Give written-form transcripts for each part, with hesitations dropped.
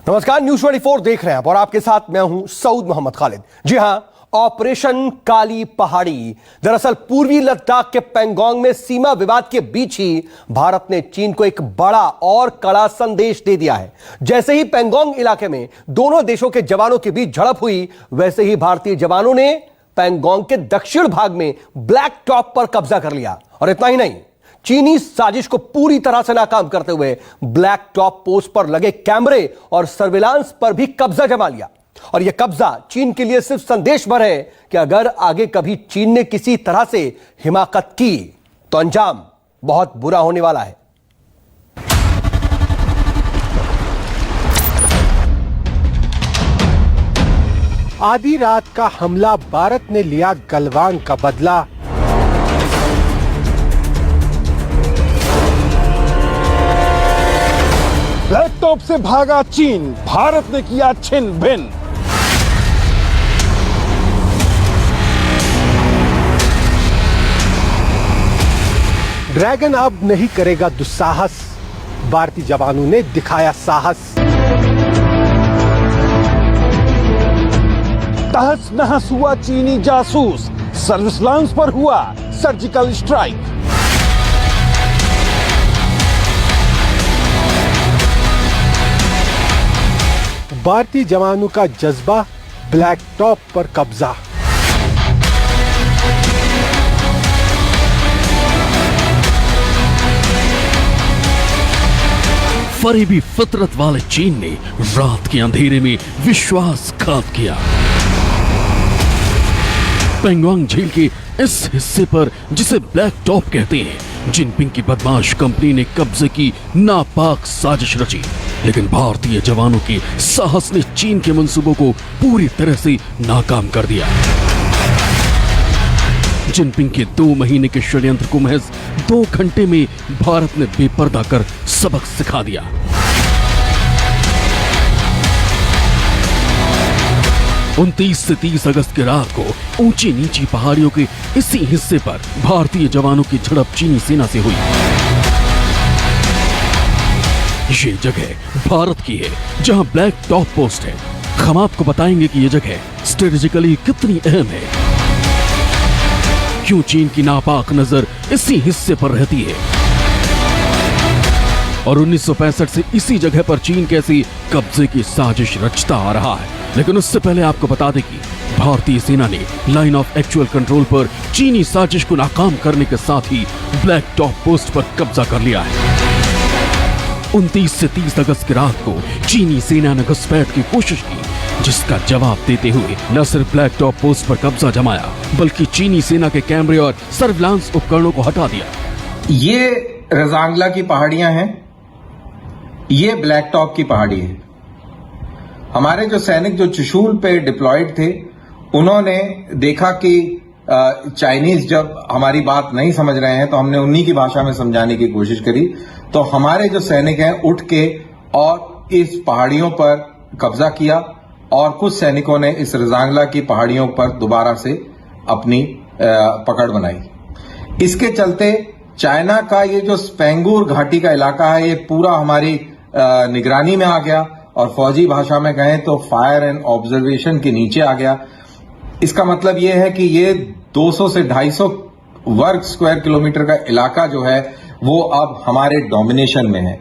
नमस्कार, न्यूज 24 देख रहे हैं आप और आपके साथ मैं हूं सऊद मोहम्मद खालिद। जी हां, ऑपरेशन काली पहाड़ी। दरअसल पूर्वी लद्दाख के पैंगोंग में सीमा विवाद के बीच ही भारत ने चीन को एक बड़ा और कड़ा संदेश दे दिया है। जैसे ही पैंगोंग इलाके में दोनों देशों के जवानों के बीच झड़प हुई, वैसे ही भारतीय जवानों ने पैंगोंग के दक्षिण भाग में ब्लैक टॉप पर कब्जा कर लिया। और इतना ही नहीं, चीनी साजिश को पूरी तरह से नाकाम करते हुए ब्लैक टॉप पोस्ट पर लगे कैमरे और सर्विलांस पर भी कब्जा जमा लिया। और यह कब्जा चीन के लिए सिर्फ संदेश भर है कि अगर आगे कभी चीन ने किसी तरह से हिमाकत की तो अंजाम बहुत बुरा होने वाला है। आधी रात का हमला, भारत ने लिया गलवान का बदला। ब्लैक टॉप से भागा चीन, भारत ने किया छिन भिन। ड्रैगन अब नहीं करेगा दुस्साहस, भारतीय जवानों ने दिखाया साहस। तहस नहस हुआ चीनी जासूस, सर्विस लांस पर हुआ सर्जिकल स्ट्राइक। भारतीय जवानों का जज्बा, ब्लैक टॉप पर कब्जा। फरेबी फितरत वाले चीन ने रात के अंधेरे में विश्वासघात किया। पैंगोंग झील के इस हिस्से पर, जिसे ब्लैक टॉप कहते हैं, जिनपिंग की बदमाश कंपनी ने कब्जे की नापाक साजिश रची। लेकिन भारतीय जवानों के साहस ने चीन के मंसूबों को पूरी तरह से नाकाम कर दिया। जिनपिंग के 2 महीने के षड्यंत्र को महज 2 घंटे में भारत ने बेपर्दा कर सबक सिखा दिया। उनतीस से 30 अगस्त की रात को ऊंची नीची पहाड़ियों के इसी हिस्से पर भारतीय जवानों की झड़प चीनी सेना से हुई। ये जगह भारत की है, जहां ब्लैक टॉप पोस्ट है। हम आपको बताएंगे कि यह जगह स्ट्रेटेजिकली कितनी अहम है, क्यों चीन की नापाक नजर इसी हिस्से पर रहती है, और 1965 से इसी जगह पर चीन कैसी कब्जे की साजिश रचता आ रहा है। लेकिन उससे पहले आपको बता दें कि भारतीय सेना ने लाइन ऑफ एक्चुअल कंट्रोल पर चीनी साजिश को नाकाम करने के साथ ही ब्लैक टॉप पोस्ट पर कब्जा कर लिया है। 29 से 30 अगस्त की रात को चीनी सेना ने घुसपैठ की कोशिश की, जिसका जवाब देते हुए न सिर्फ ब्लैक टॉप पोस्ट पर कब्जा जमाया, बल्कि चीनी सेना के कैमरे और सर्विलांस उपकरणों को हटा दिया। ये रजांगला की पहाड़ियां हैं, ये ब्लैक टॉप की पहाड़ी है। हमारे जो सैनिक जो चुशूल पे डिप्लॉयड थे, उन्होंने देखा कि चाइनीज जब हमारी बात नहीं समझ रहे हैं तो हमने उन्हीं की भाषा में समझाने की कोशिश करी। तो हमारे जो सैनिक हैं उठ के और इस पहाड़ियों पर कब्जा किया, और कुछ सैनिकों ने इस रजांगला की पहाड़ियों पर दोबारा से अपनी पकड़ बनाई। इसके चलते चाइना का ये जो स्पेंगूर घाटी का इलाका है, ये पूरा हमारी निगरानी में आ गया, और फौजी भाषा में कहें तो फायर एंड ऑब्जर्वेशन के नीचे आ गया। इसका मतलब यह है कि ये 200 से 250 वर्ग स्क्वायर किलोमीटर का इलाका जो है वो अब हमारे डोमिनेशन में है।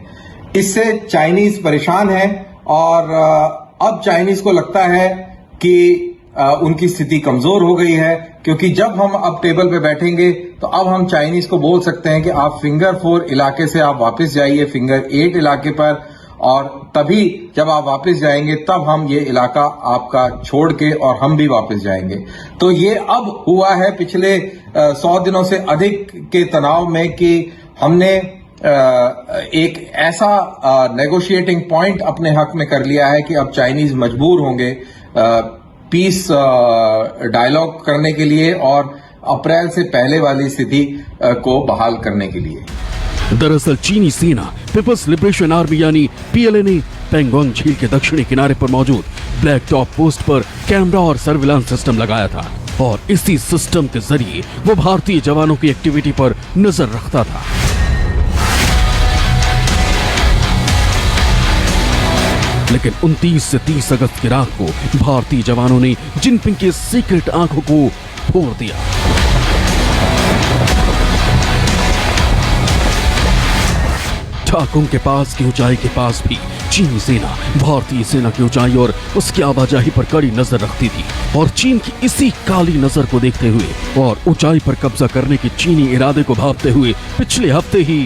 इससे चाइनीज परेशान है, और अब चाइनीज को लगता है कि उनकी स्थिति कमजोर हो गई है, क्योंकि जब हम अब टेबल पे बैठेंगे तो अब हम चाइनीज को बोल सकते हैं कि आप फिंगर 4 इलाके से आप वापस जाइए फिंगर 8 इलाके पर, और तभी जब आप वापस जाएंगे तब हम ये इलाका आपका छोड़ के और हम भी वापस जाएंगे। तो ये अब हुआ है पिछले 100 दिनों से अधिक के तनाव में कि हमने एक ऐसा नेगोशिएटिंग पॉइंट अपने हक में कर लिया है कि अब चाइनीज मजबूर होंगे पीस डायलॉग करने के लिए और अप्रैल से पहले वाली स्थिति को बहाल करने के लिए। दरअसल चीनी सेना पीपल्स लिबरेशन आर्मी यानी पीएलए ने पैंगोंग झील के दक्षिणी किनारे पर मौजूद ब्लैक टॉप पोस्ट पर कैमरा और सर्विलांस सिस्टम लगाया था, और इसी सिस्टम के जरिए वो भारतीय जवानों की एक्टिविटी पर नजर रखता था। लेकिन 29 से 30 अगस्त की रात को भारतीय जवानों ने जिनपिंग के सीक्रेट आंखों को फोड़ दिया। ठाकुम के पास की ऊंचाई के पास भी चीनी सेना भारतीय सेना की ऊंचाई और उसकी आवाजाही पर कड़ी नजर रखती थी, और चीन की इसी काली नजर को देखते हुए और ऊंचाई पर कब्जा करने के चीनी इरादे को भांपते हुए पिछले हफ्ते ही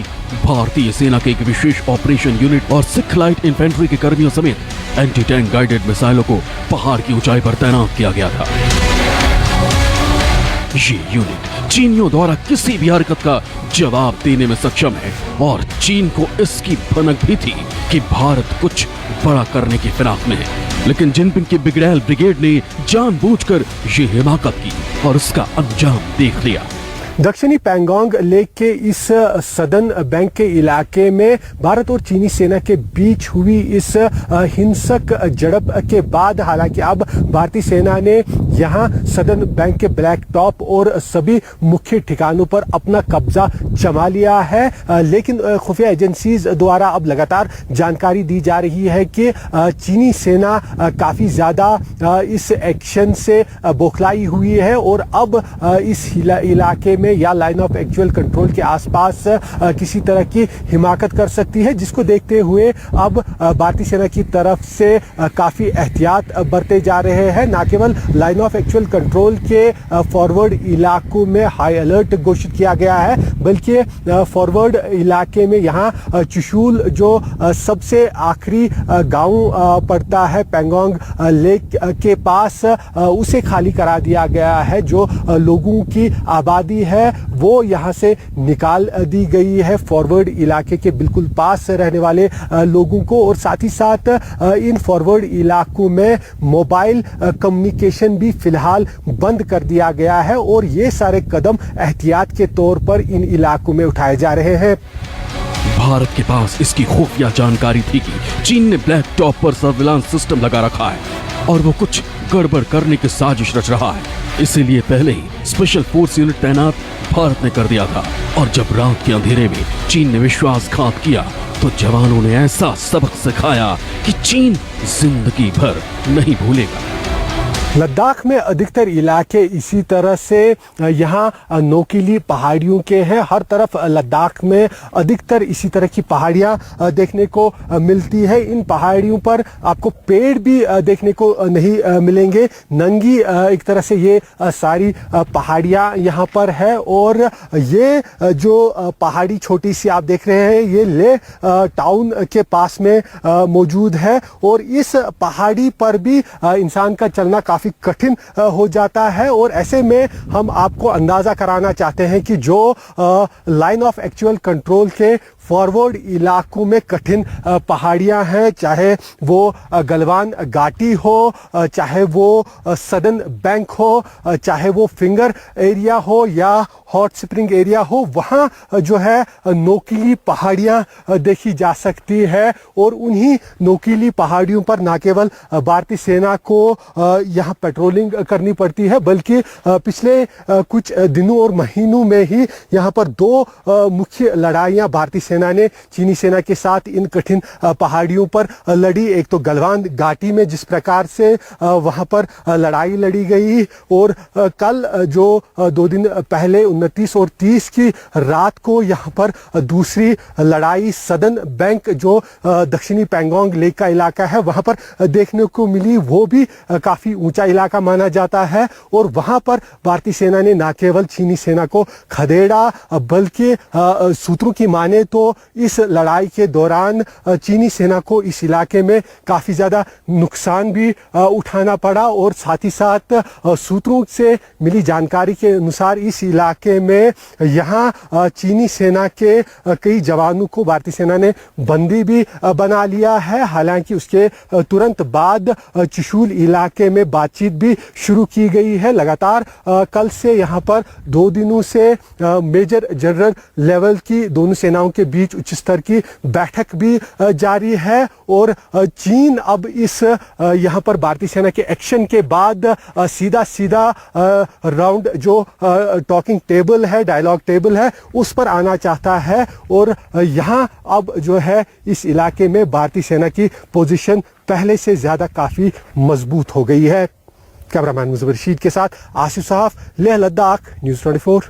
भारतीय सेना के एक विशेष ऑपरेशन यूनिट और सिख लाइट इन्फेंट्री के कर्मियों समेत एंटी टैंक गाइडेड मिसाइलों को पहाड़ की ऊंचाई पर तैनात किया गया था। ये यूनिट चीनियों द्वारा किसी भी हरकत का जवाब देने में सक्षम है, और चीन को इसकी भनक भी थी कि भारत कुछ बड़ा करने की फिराक में है। लेकिन जिनपिंग की बिगड़ैल ब्रिगेड ने जानबूझकर ये हिमाकत की और उसका अंजाम देख लिया। दक्षिणी पैंगोंग लेक के इस सदर्न बैंक के इलाके में भारत और चीनी सेना के बीच हुई इस हिंसक झड़प के बाद हालांकि अब भारतीय सेना ने यहां सदर्न बैंक के ब्लैक टॉप और सभी मुख्य ठिकानों पर अपना कब्जा जमा लिया है, लेकिन खुफिया एजेंसीज द्वारा अब लगातार जानकारी दी जा रही है कि चीनी सेना काफी ज्यादा इस एक्शन से बौखलाई हुई है और अब इस इलाके में या लाइन ऑफ एक्चुअल कंट्रोल के आसपास किसी तरह की हिमाकत कर सकती है, जिसको देखते हुए अब भारतीय सेना की तरफ से काफी एहतियात बरते जा रहे हैं। न केवल लाइन ऑफ एक्चुअल कंट्रोल के फॉरवर्ड इलाकों में हाई अलर्ट घोषित किया गया है, बल्कि फॉरवर्ड इलाके में यहाँ चुशूल जो सबसे आखिरी गांव पड़ता है पैंगोंग लेक के पास, उसे खाली करा दिया गया है। जो लोगों की आबादी है वो यहाँ से निकाल दी गई है फॉरवर्ड इलाके के बिल्कुल पास रहने वाले लोगों को, और साथ ही साथ इन फॉरवर्ड इलाकों में मोबाइल कम्युनिकेशन भी फिलहाल बंद कर दिया गया है, और ये सारे कदम एहतियात के तौर पर इन इलाकों में उठाए जा रहे हैं। भारत के पास इसकी खुफिया जानकारी थी कि चीन ने ब्लैक टॉप पर सर्विलांस सिस्टम लगा रखा है और वो कुछ गड़बड़ करने की साजिश रच रहा है। इसीलिए पहले ही स्पेशल फोर्स यूनिट तैनात भारत ने कर दिया था, और जब रात के अंधेरे में चीन ने विश्वासघात किया तो जवानों ने ऐसा सबक सिखाया कि चीन जिंदगी भर नहीं भूलेगा। लद्दाख में अधिकतर इलाके इसी तरह से यहाँ नोकीली पहाड़ियों के हैं। हर तरफ लद्दाख में अधिकतर इसी तरह की पहाड़ियाँ देखने को मिलती है। इन पहाड़ियों पर आपको पेड़ भी देखने को नहीं मिलेंगे। नंगी एक तरह से ये सारी पहाड़ियाँ यहाँ पर है, और ये जो पहाड़ी छोटी सी आप देख रहे हैं ये ले टाउन के पास में मौजूद है, और इस पहाड़ी पर भी इंसान का चलना काफी कठिन हो जाता है। और ऐसे में हम आपको अंदाजा कराना चाहते हैं कि जो लाइन ऑफ एक्चुअल कंट्रोल के फॉरवर्ड इलाकों में कठिन पहाड़ियां हैं, चाहे वो गलवान घाटी हो, चाहे वो सदर्न बैंक हो, चाहे वो फिंगर एरिया हो या हॉट स्प्रिंग एरिया हो, वहां जो है नोकीली पहाड़ियां देखी जा सकती है। और उन्हीं नोकीली पहाड़ियों पर न केवल भारतीय सेना को यहाँ पेट्रोलिंग करनी पड़ती है, बल्कि पिछले कुछ दिनों और महीनों में ही यहाँ पर दो मुख्य लड़ाइयाँ भारतीय सेना ने चीनी सेना के साथ इन कठिन पहाड़ियों पर लड़ी। एक तो गलवान घाटी में जिस प्रकार से वहां पर लड़ाई लड़ी गई, और कल जो 2 दिन पहले 29 और 30 की रात को यहाँ पर दूसरी लड़ाई सदर्न बैंक जो दक्षिणी पैंगोंग लेक का इलाका है वहां पर देखने को मिली। वो भी काफी ऊंचा इलाका माना जाता है, और वहां पर भारतीय सेना ने न केवल चीनी सेना को खदेड़ा, बल्कि सूत्रों की माने तो इस लड़ाई के दौरान चीनी सेना को इस इलाके में काफी ज्यादा नुकसान भी उठाना पड़ा। और साथ ही साथ सूत्रों से मिली जानकारी के अनुसार इस इलाके में यहाँ चीनी सेना के कई जवानों को भारतीय सेना ने बंदी भी बना लिया है। हालांकि उसके तुरंत बाद चुशूल इलाके में बातचीत भी शुरू की गई है। लगातार कल से यहाँ पर 2 दिनों से मेजर जनरल लेवल की दोनों सेनाओं के बीच उच्च स्तर की बैठक भी जारी है और चीन अब इस यहाँ पर भारतीय सेना के एक्शन के बाद सीधा राउंड जो टॉकिंग टेबल है, डायलॉग टेबल है, उस पर आना चाहता है और यहाँ अब जो है इस इलाके में भारतीय सेना की पोजीशन पहले से ज्यादा काफी मजबूत हो गई है। कैमरामैन मुजफ्फर रशीद के साथ आसिफ साहब, लेह लद्दाख, न्यूज़ 24।